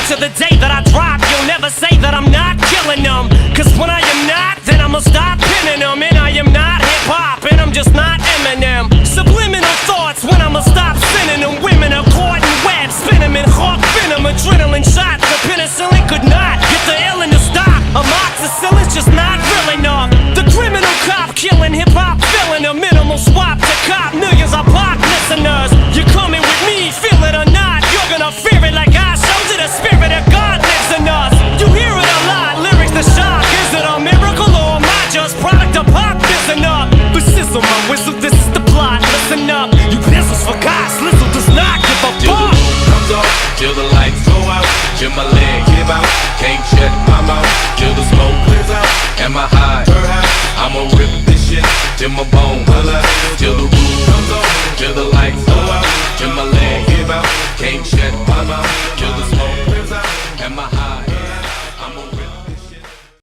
to the day that I drop. You'll never say that I'm not killing them, cause when I am not, then I'ma stop pinning them. And I am not hip-hop, and I'm just not Eminem. Subliminal thoughts when I'ma stop sending them. Women are caught in webs, spin them in hawk venom. Adrenaline shots, the penicillin could not get the illin to stop. Amoxicillin's just not real enough. The criminal cop killing hip-hop, filling a minimal swap to cop millions of pop listeners. You're coming with me, feel it or not, you're gonna fear it like I showed you. The spirit of God lives in us. You hear it a lot, lyrics the shock. Is it a miracle or am I just product of pop? Listen up, but sizzle my whistle, this is the plot. Listen up, you pistols for God, Slizzle does not give a Till the fuck. moon comes off, till the lights go out, till my leg give out, can't shut my mouth, till the smoke clears out. Am I high? I'ma rip this shit till my bone holla, till the roof comes off, till the lights go out, till my leg give out, can't shut my mouth.